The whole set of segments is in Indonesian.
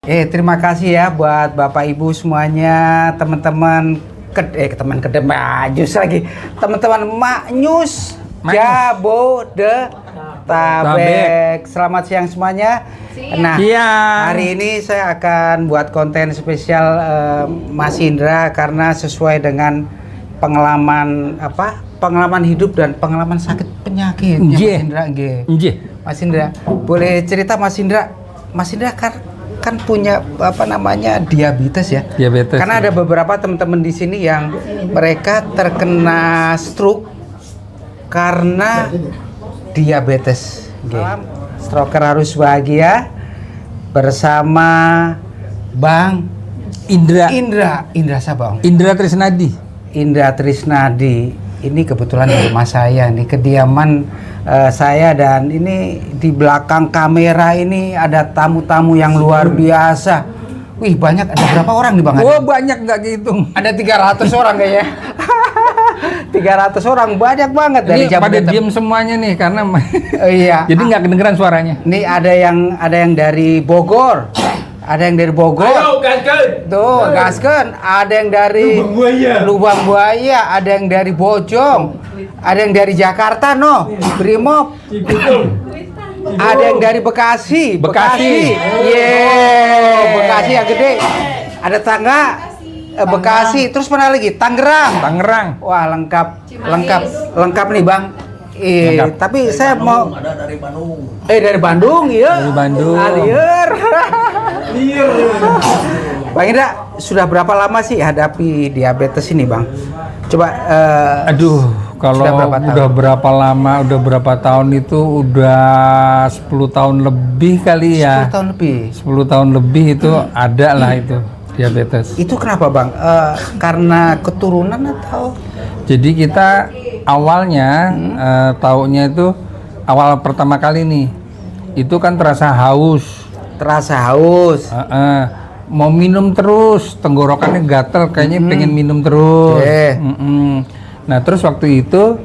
Terima kasih ya buat Bapak Ibu semuanya, teman-teman teman kedem Majus lagi, teman-teman Maknyus Jabodetabek. Selamat siang semuanya. Nah, hari ini saya akan buat konten spesial Mas Indra karena sesuai dengan pengalaman hidup dan pengalaman sakit penyakit. Mas Indra, boleh cerita Mas Indra kan punya diabetes ya. Diabetes. Karena ada beberapa teman-teman di sini yang mereka terkena stroke karena diabetes. Stroker harus bahagia bersama Bang Indra siapa? Indra Trisnadi. Ini kebetulan di rumah saya nih, kediaman saya, dan ini di belakang kamera ini ada tamu-tamu yang luar biasa. Wih, banyak. Ada berapa orang nih Bang? Banyak, nggak kehitung. Ada 300 orang kayaknya. 300 orang, banyak banget dari Jabodetabek. Pada diem semuanya nih karena iya. Jadi nggak kedengeran suaranya. Nih ada yang dari Bogor. Ada yang dari Bogor. Ayo, gaskan. Tuh, gaskan. Ada yang dari Lubang Buaya, ada yang dari Bojong, ada yang dari Jakarta, Brimob. Ada yang dari Bekasi. Bekasi yang gede. Ada Tangga, Bekasi. Terus mana lagi? Tangerang. Wah, lengkap nih, Bang. Tapi saya mau Ada dari Bandung. dari Bandung, iya. Dari Bandung. Bang Indra, sudah berapa lama sih hadapi diabetes ini, Bang? Coba kalau udah berapa lama, udah berapa tahun itu udah 10 tahun lebih kali ya. 10 tahun lebih itu ada lah itu diabetes. Itu kenapa, Bang? Karena keturunan atau? Jadi kita awalnya taunya itu awal pertama kali nih, itu kan terasa haus. Mau minum terus, tenggorokannya gatel, kayaknya pengen minum terus. Nah terus waktu itu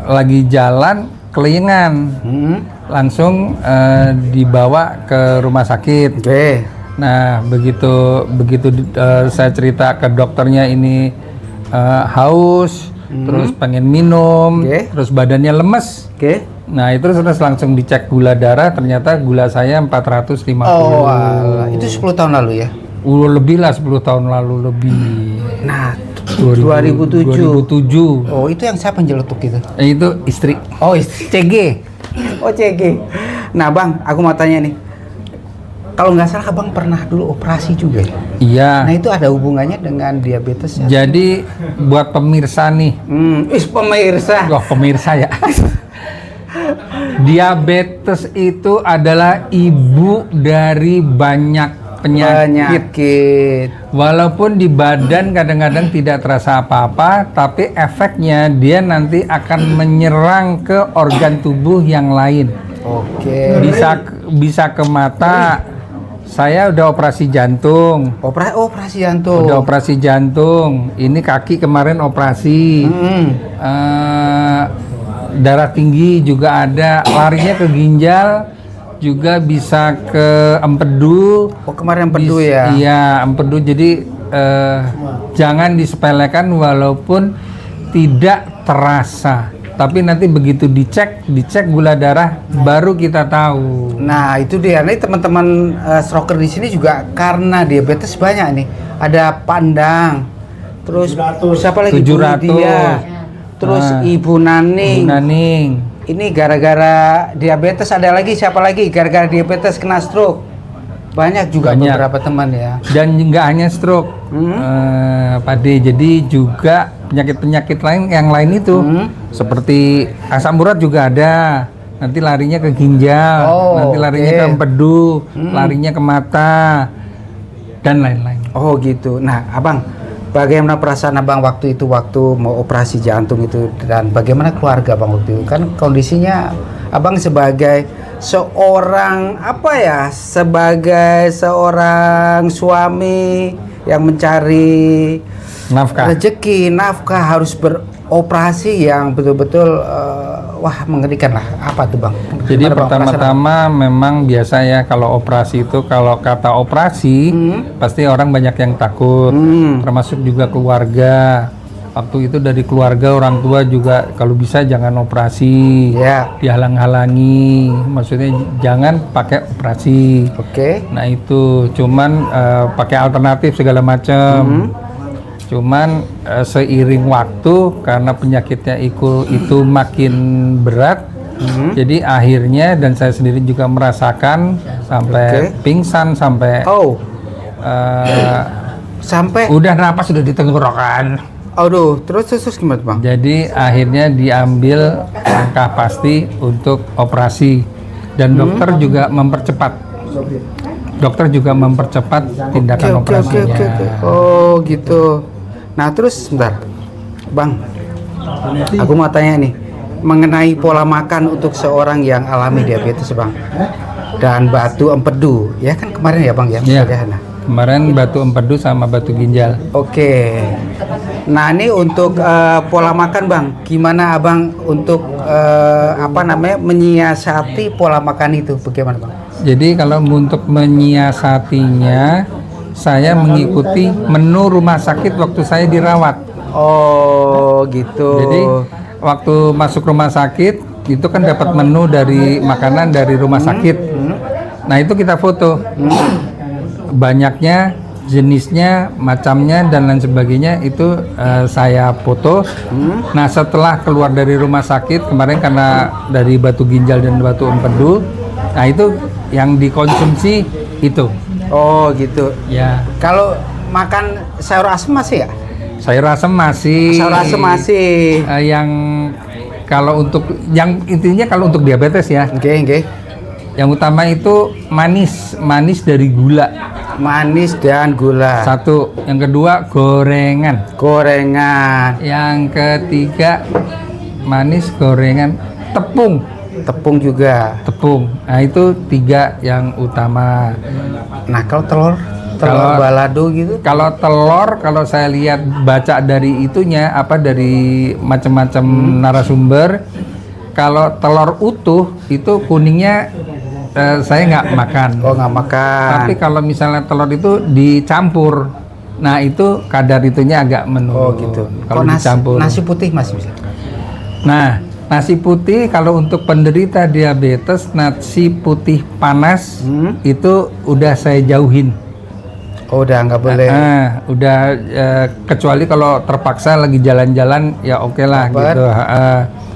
lagi jalan kelingan, langsung dibawa ke rumah sakit. Nah begitu saya cerita ke dokternya ini haus, terus pengen minum, terus badannya lemes. Nah itu terus langsung dicek gula darah, ternyata gula saya 450. Itu 10 tahun lalu ya? Lebih lah, 10 tahun lalu lebih. Nah 2007. Oh, itu yang siapa nyeletuk itu? Itu istri. Oh, istri. CG. Nah Bang, aku mau tanya nih, kalau nggak salah Abang pernah dulu operasi juga ya? Iya. Nah itu ada hubungannya dengan diabetes ya? Jadi buat pemirsa nih. Pemirsa ya. Diabetes itu adalah ibu dari banyak penyakit. Walaupun di badan kadang-kadang tidak terasa apa-apa, tapi efeknya dia nanti akan menyerang ke organ tubuh yang lain. Bisa ke mata. Saya udah operasi jantung. Operasi jantung. Udah operasi jantung. Ini kaki kemarin operasi. Darah tinggi juga ada. Larinya ke ginjal, juga bisa ke empedu. Kemarin empedu ya? Iya, empedu. Jadi jangan disepelekan walaupun tidak terasa. Tapi nanti begitu dicek gula darah, baru kita tahu. Nah itu dia, nih teman-teman stroker di sini juga karena diabetes banyak nih. Ada Pandang, terus siapa lagi? 700. Terus Ibu Naning. Ini gara-gara diabetes. Ada lagi siapa lagi? Gara-gara diabetes kena stroke. Banyak juga beberapa teman ya. Dan nggak hanya stroke, Pak D. Jadi juga penyakit-penyakit yang lain itu, seperti asam urat juga ada. Nanti larinya ke ginjal, nanti larinya ke empedu, larinya ke mata, dan lain-lain. Oh gitu. Nah, Abang, bagaimana perasaan Abang waktu mau operasi jantung itu, dan bagaimana keluarga Abang waktu itu? Kan kondisinya Abang sebagai seorang suami yang mencari nafkah, rezeki, harus beroperasi yang betul-betul wah mengerikan lah. Apa tuh Bang? Jadi Gimana, Bang, pertama-tama memang biasa ya kalau operasi itu, kalau kata operasi pasti orang banyak yang takut, termasuk juga keluarga. Waktu itu dari keluarga, orang tua juga kalau bisa jangan operasi, dihalang-halangi, maksudnya jangan pakai operasi. Nah itu cuman pakai alternatif segala macam. Cuman seiring waktu karena penyakitnya itu makin berat, jadi akhirnya dan saya sendiri juga merasakan sampai pingsan, sampai sampai udah napas sudah di tenggorokan. Aduh, terus gimana Bang? Jadi akhirnya diambil langkah pasti untuk operasi dan dokter juga mempercepat. Dokter juga mempercepat tindakan operasinya. Oh gitu. Nah terus sebentar, Bang, aku mau tanya nih mengenai pola makan untuk seorang yang alami diabetes Bang, dan batu empedu, ya kan kemarin ya Bang ya? Nah, kemarin batu empedu sama batu ginjal. Nah ini untuk pola makan Bang, gimana Abang untuk menyiasati pola makan itu, bagaimana Bang? Jadi kalau untuk menyiasatinya, saya mengikuti menu rumah sakit waktu saya dirawat. Oh gitu. Jadi waktu masuk rumah sakit itu kan dapat menu dari makanan dari rumah sakit. Nah itu kita foto. Banyaknya, jenisnya, macamnya dan lain sebagainya itu saya foto. Nah setelah keluar dari rumah sakit kemarin karena dari batu ginjal dan batu empedu, nah itu yang dikonsumsi itu. Oh gitu. Ya. Kalau makan sayur asem masih ya? Sayur asem masih. Sayur asem masih. Yang kalau untuk yang intinya kalau untuk diabetes ya. Yang utama itu manis dari gula. Manis dan gula. Satu. Yang kedua gorengan. Yang ketiga manis, gorengan, tepung. Tepung juga. Nah itu 3 yang utama. Nah kalau telur balado gitu? Kalau telur, kalau saya lihat baca dari itunya dari macam-macam narasumber, kalau telur utuh itu kuningnya saya nggak makan. Oh nggak makan. Tapi kalau misalnya telur itu dicampur, nah itu kadar itunya agak menurun. Oh gitu. Kalau dicampur. Nasi putih masih bisa. Nah nasi putih kalau untuk penderita diabetes, nasi putih panas itu udah saya jauhin. Oh udah nggak boleh. Udah kecuali kalau terpaksa lagi jalan-jalan ya oke lah gitu.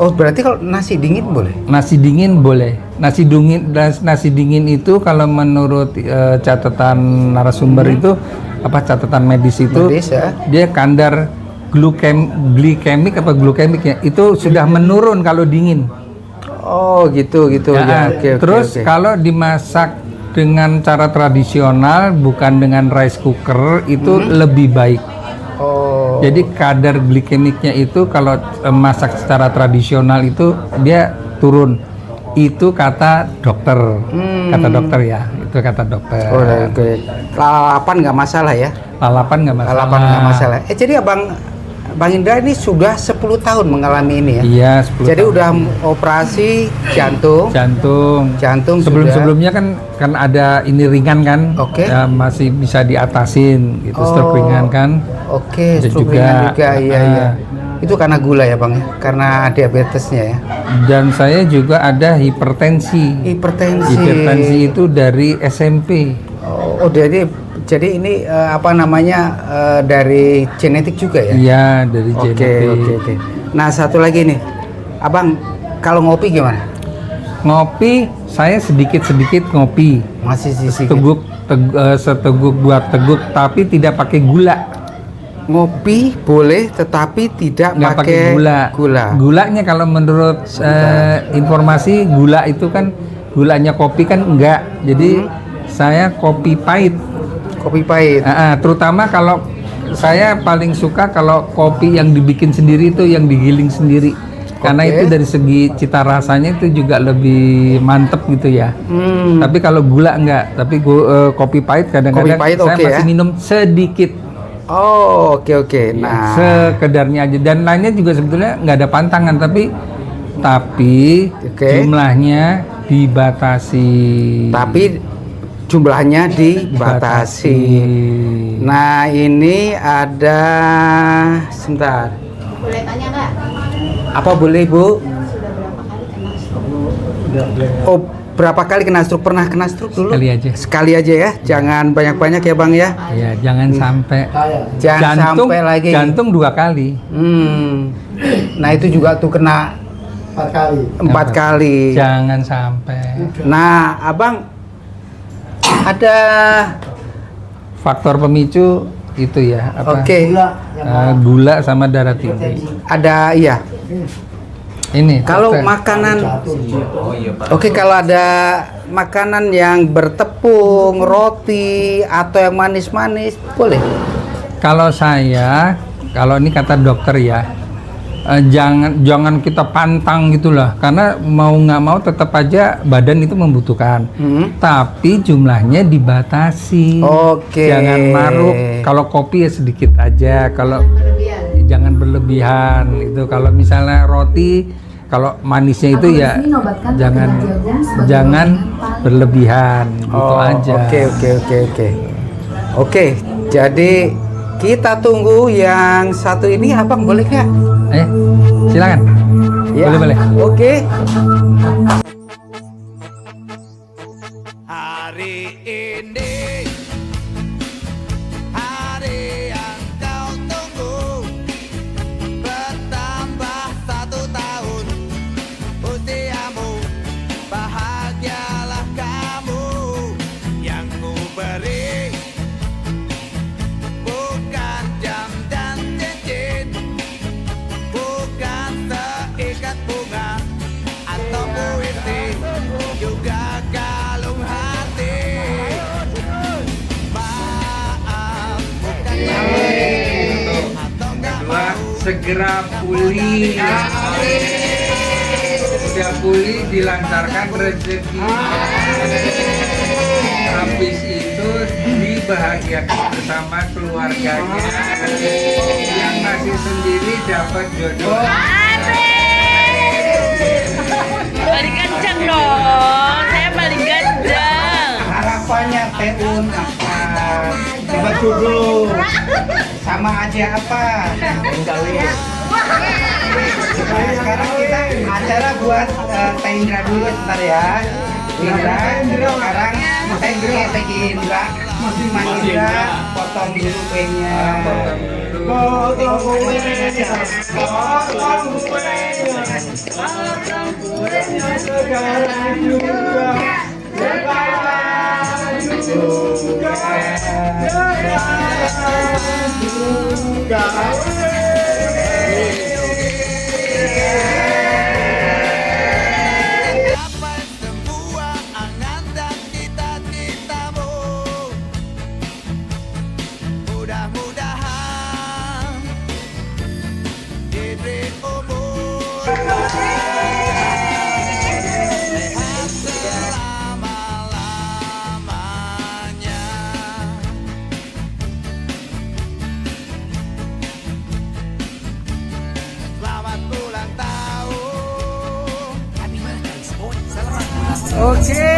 Oh berarti kalau nasi dingin boleh? Nasi dingin boleh. Nasi dingin itu kalau menurut catatan narasumber itu catatan medis itu dia kadar glikemik glukemiknya itu sudah menurun kalau dingin. Oh gitu ya. Terus kalau dimasak dengan cara tradisional bukan dengan rice cooker itu lebih baik. Jadi kadar glikemiknya itu kalau masak secara tradisional itu dia turun. Itu kata dokter. Kata dokter ya. Itu kata dokter. Lalapan nggak masalah ya? Lalapan nggak masalah. Jadi Bang Indra ini sudah 10 tahun mengalami ini ya? Iya, 10 Jadi tahun. udah operasi jantung. Sebelum-sebelumnya kan ada ini ringan kan? Ya, masih bisa diatasin gitu, stroke ringan kan? Stroke ringan juga, iya. Itu karena gula ya Bang ya? Karena diabetesnya ya? Dan saya juga ada hipertensi. Hipertensi itu dari SMP. Jadi ini dari genetik juga ya? Iya, dari genetik. Oke. Nah, satu lagi nih. Abang, kalau ngopi gimana? Ngopi, saya sedikit-sedikit ngopi. Masih sedikit? Seteguk buat teguk, tapi tidak pakai gula. Ngopi boleh, tetapi tidak pakai gula. Gulanya kalau menurut informasi, gula itu kan, gulanya kopi kan enggak. Jadi, saya kopi pahit. Terutama kalau saya paling suka kalau kopi yang dibikin sendiri itu yang digiling sendiri. Karena itu dari segi cita rasanya itu juga lebih mantep gitu ya. Tapi kalau gula enggak. Tapi kopi pahit kadang-kadang saya masih minum sedikit. Oh oke. Nah sekedarnya aja. Dan lainnya juga sebetulnya nggak ada pantangan. Tapi tapi jumlahnya dibatasi. Nah, ini ada, sebentar. Boleh tanya nggak? Apa boleh, Bu? Sudah berapa kali kena stroke? Oh, berapa kali kena stroke? Pernah kena stroke dulu? Sekali aja ya. Jangan banyak-banyak ya, Bang ya. Ya, jangan sampai. Jangan sampai lagi. Jantung 2 kali. Nah, itu juga tuh kena 4 kali. Jangan sampai. Nah, Abang ada faktor pemicu itu ya, apa? Gula sama darah tinggi. Ada, iya. Ini kalau makanan, kalau ada makanan yang bertepung, roti atau yang manis-manis, boleh? Kalau ini kata dokter ya, jangan kita pantang gitulah, karena mau nggak mau tetap aja badan itu membutuhkan, tapi jumlahnya dibatasi. Jangan maruk. Kalau kopi ya sedikit aja, kalau jangan berlebihan itu. Kalau misalnya roti, kalau manisnya itu ya jangan berlebihan gitu aja. Oke, jadi kita tunggu yang satu ini, Abang boleh nggak? Silakan. Ya. Boleh. Oke. Hari ini hari yang kau tunggu, bertambah 1 tahun usiamu, bahagialah kamu. Yang ku beri bukan jam dan cincin, bukan seikat bunga atau puisi, juga kalung hati. Maaf, bukannya atau nggak mau. Segera pulih. Sudah pulih, dilancarkan rezeki. Habis itu dibahagiakan bersama keluarganya. Yang masih sendiri dapat jodoh. Paling kenceng dong, saya paling kenceng. Harapannya Teun apa? Coba dulu. Sama aja apa? Sekarang kita acara buat Teh Indra dulu sebentar ya. Indra, sekarang Teh Indra, Mas Indra, potong dulu kuenya. Potong kuenya. Sekarang juga. Capai semua angan dan cita-citamu. Mudah-mudahan diberi umur sehat selama-lamanya. Selamat ulang tahun. Happy birthday, Sport. Selamat ulang tahun. Oke.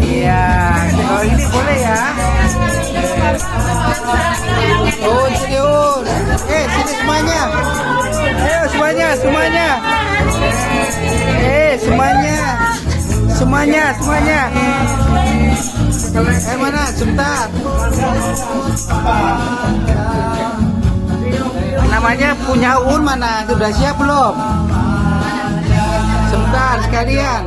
Iya, kalau ini boleh ya. Oh, serius. Sini semuanya. Ayo semuanya. Semuanya. Mana? Sebentar. Namanya punya Un mana? Sudah siap belum? Sebentar sekalian.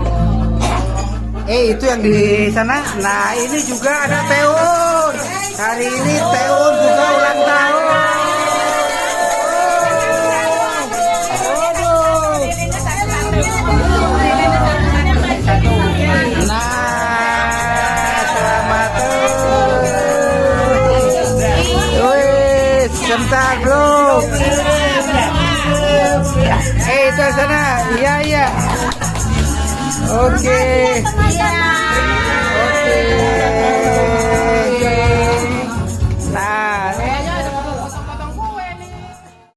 Itu yang di sana. Nah, ini juga ada Teun. Hari ini Teun juga ulang tahun. Sebentar bro. Itu sana. Iya. Oke.